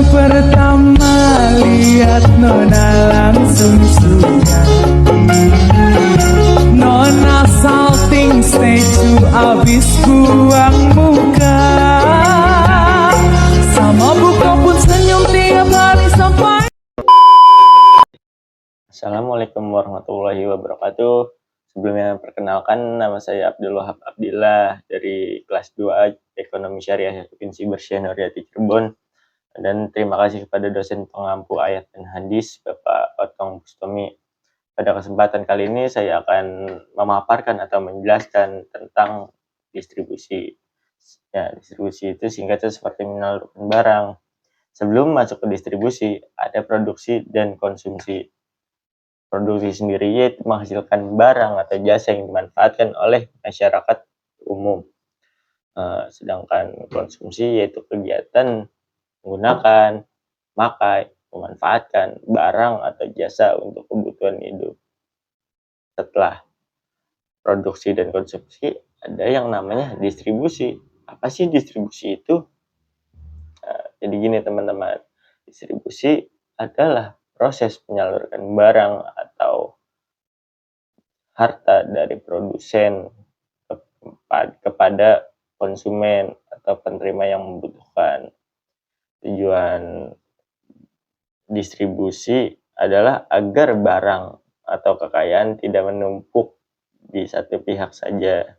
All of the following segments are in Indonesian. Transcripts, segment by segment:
pertama lihat Nona langsung suka. Nona salting statue abis buang muka. Sama buka pun senyum tiap hari sampai. Assalamualaikum warahmatullahi wabarakatuh. Sebelumnya perkenalkan, nama saya Abdul Wahab Abdillah dari kelas 2A Ekonomi Syariah FIPIN Bersyah Nuriyati Cirebon. Dan terima kasih kepada dosen pengampu ayat dan hadis Bapak Otong Bustomi. Pada kesempatan kali ini saya akan memaparkan atau menjelaskan tentang distribusi. Ya, distribusi itu singkatnya seperti menyalurkan barang. Sebelum masuk ke distribusi, ada produksi dan konsumsi. Produksi sendiri yaitu menghasilkan barang atau jasa yang dimanfaatkan oleh masyarakat umum. Sedangkan konsumsi yaitu kegiatan menggunakan, memakai, memanfaatkan barang atau jasa untuk kebutuhan hidup. Setelah produksi dan konsumsi, ada yang namanya distribusi. Apa sih distribusi itu? Jadi gini teman-teman, distribusi adalah proses menyalurkan barang atau harta dari produsen kepada konsumen atau penerima yang membutuhkan. Tujuan distribusi adalah agar barang atau kekayaan tidak menumpuk di satu pihak saja.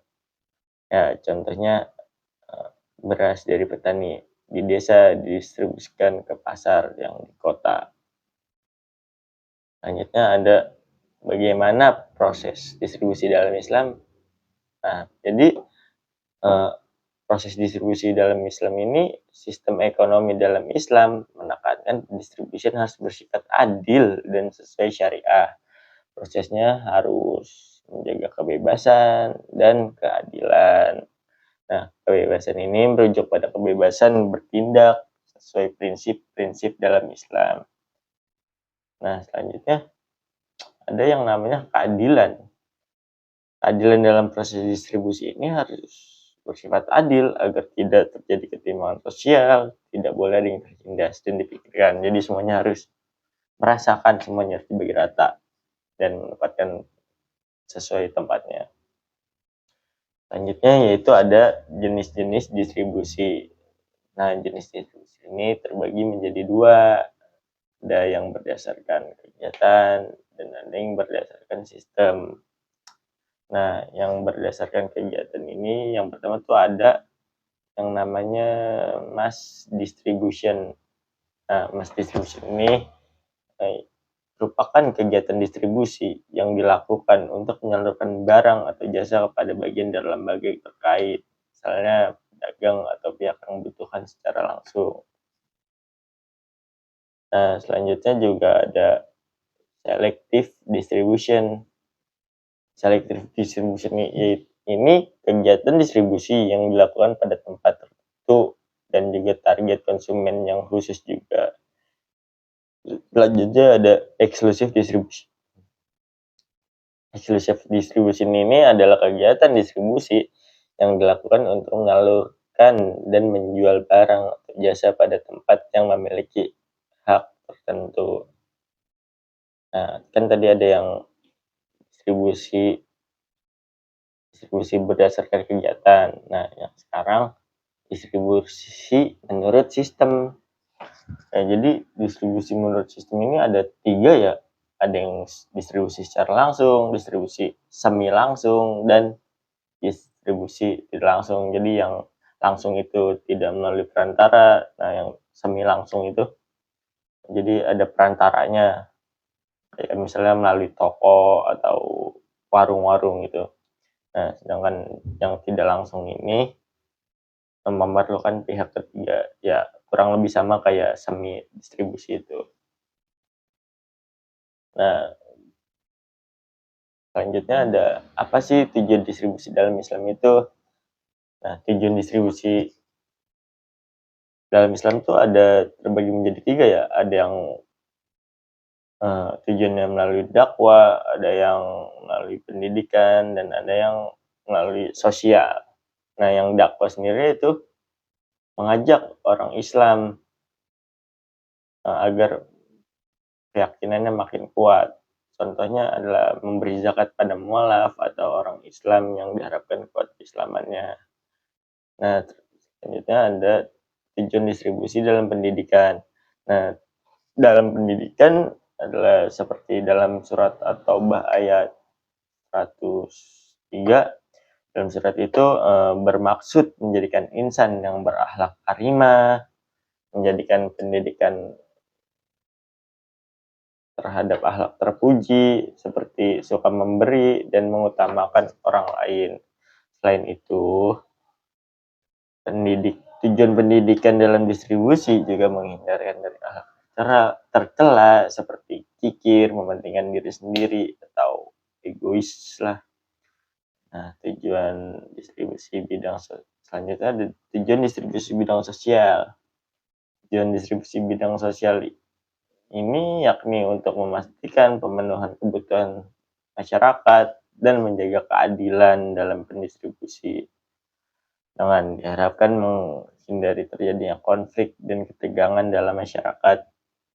Ya, contohnya beras dari petani di desa didistribusikan ke pasar yang di kota. Selanjutnya ada bagaimana proses distribusi dalam Islam. Nah, jadi proses distribusi dalam Islam ini, sistem ekonomi dalam Islam menekankan distribusi harus bersifat adil dan sesuai syariah. Prosesnya harus menjaga kebebasan dan keadilan. Nah, kebebasan ini merujuk pada kebebasan bertindak sesuai prinsip-prinsip dalam Islam. Nah, selanjutnya ada yang namanya keadilan. Keadilan dalam proses distribusi ini harus bersifat adil agar tidak terjadi ketimpangan sosial, tidak boleh ada yang tertindas dan dipikirkan. Jadi semuanya harus merasakan, semuanya harus dibagi rata dan mendapatkan sesuai tempatnya. Selanjutnya yaitu ada jenis-jenis distribusi. Nah, jenis distribusi ini terbagi menjadi dua. Ada yang berdasarkan kegiatan dan ada yang berdasarkan sistem. Nah, yang berdasarkan kegiatan ini, yang pertama tuh ada yang namanya mass distribution. Nah, mass distribution ini merupakan kegiatan distribusi yang dilakukan untuk menyalurkan barang atau jasa kepada bagian dari lembaga terkait, misalnya pedagang atau pihak yang membutuhkan secara langsung. Nah, selanjutnya juga ada selective distribution. Selective distribution ini kegiatan distribusi yang dilakukan pada tempat tertentu dan juga target konsumen yang khusus juga. Selanjutnya ada exclusive distribution. Exclusive distribution ini adalah kegiatan distribusi yang dilakukan untuk menyalurkan dan menjual barang atau jasa pada tempat yang memiliki hak tertentu. Nah, kan tadi ada yang distribusi berdasarkan kegiatan. Nah, yang sekarang distribusi menurut sistem. Nah, jadi distribusi menurut sistem ini ada 3 ya. Ada yang distribusi secara langsung, distribusi semi langsung, dan distribusi tidak langsung. Jadi yang langsung itu tidak melalui perantara. Nah, yang semi langsung itu jadi ada perantaranya. Kayak misalnya melalui toko atau warung-warung gitu. Nah, sedangkan yang tidak langsung ini memerlukan pihak ketiga, ya kurang lebih sama kayak semi distribusi itu. Nah, selanjutnya ada apa sih tujuan distribusi dalam Islam itu? Nah, tujuan distribusi dalam Islam itu ada terbagi menjadi 3 ya. Ada yang tujuannya melalui dakwah, ada yang melalui pendidikan, dan ada yang melalui sosial. Nah, yang dakwah sendiri itu mengajak orang Islam agar keyakinannya makin kuat. Contohnya adalah memberi zakat pada mualaf atau orang Islam yang diharapkan kuat keislamannya. Nah, selanjutnya ada tujuan distribusi dalam pendidikan. Nah, dalam pendidikan adalah seperti dalam surat At-Taubah ayat 103. Dalam surat itu bermaksud menjadikan insan yang berakhlak karimah, menjadikan pendidikan terhadap akhlak terpuji, seperti suka memberi dan mengutamakan orang lain. Selain itu, tujuan pendidikan dalam distribusi juga menghindarkan dari akhlak tercela seperti kikir, mementingkan diri sendiri, atau egois lah. Nah, tujuan distribusi bidang selanjutnya ada tujuan distribusi bidang sosial. Tujuan distribusi bidang sosial ini yakni untuk memastikan pemenuhan kebutuhan masyarakat dan menjaga keadilan dalam pendistribusi, dengan diharapkan menghindari terjadinya konflik dan ketegangan dalam masyarakat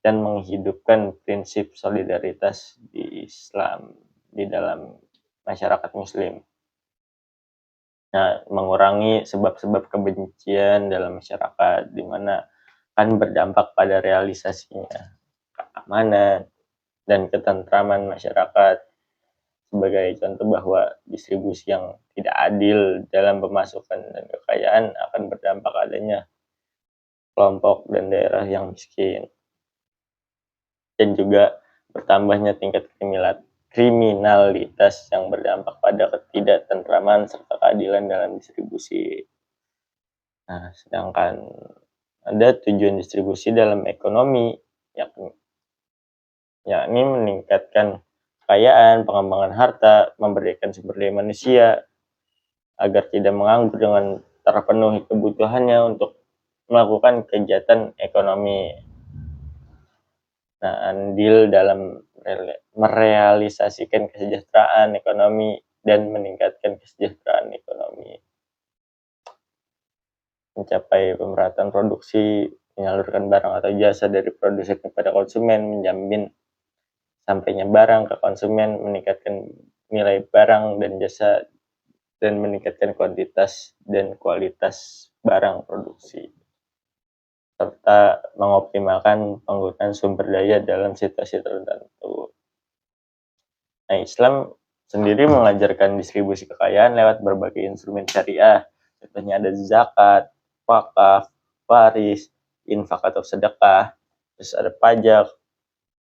dan menghidupkan prinsip solidaritas di Islam di dalam masyarakat Muslim. Nah, mengurangi sebab-sebab kebencian dalam masyarakat, di mana akan berdampak pada realisasinya keamanan dan ketentraman masyarakat. Sebagai contoh bahwa distribusi yang tidak adil dalam pemasukan dan kekayaan akan berdampak adanya kelompok dan daerah yang miskin, dan juga bertambahnya tingkat kriminalitas yang berdampak pada ketidaktentraman serta keadilan dalam distribusi. Nah, sedangkan ada tujuan distribusi dalam ekonomi, yakni meningkatkan kekayaan, pengembangan harta, memberdayakan sumber daya manusia agar tidak menganggur dengan terpenuhi kebutuhannya untuk melakukan kegiatan ekonomi. Nah, andil dalam merealisasikan kesejahteraan ekonomi dan meningkatkan kesejahteraan ekonomi, mencapai pemerataan produksi, menyalurkan barang atau jasa dari produsen kepada konsumen, menjamin sampainya barang ke konsumen, meningkatkan nilai barang dan jasa, dan meningkatkan kuantitas dan kualitas barang produksi, serta mengoptimalkan penggunaan sumber daya dalam situasi tertentu. Nah, Islam sendiri mengajarkan distribusi kekayaan lewat berbagai instrumen syariah. Contohnya ada zakat, wakaf, waris, infak atau sedekah, terus ada pajak,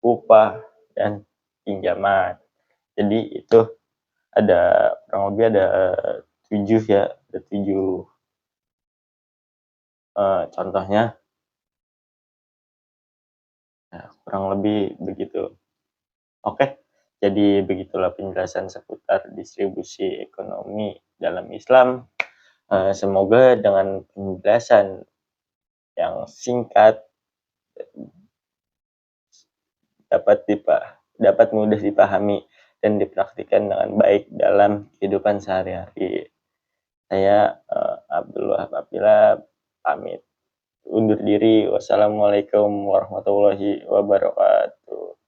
upah, dan pinjaman. Jadi itu ada kurang lebih ada 7 ya, ada 7 contohnya. Nah, kurang lebih begitu. Oke, jadi begitulah penjelasan seputar distribusi ekonomi dalam Islam. Semoga dengan penjelasan yang singkat dapat mudah dipahami dan dipraktikkan dengan baik dalam kehidupan sehari-hari. Saya Abdul Wahab Apila pamit undur diri. Wassalamualaikum warahmatullahi wabarakatuh.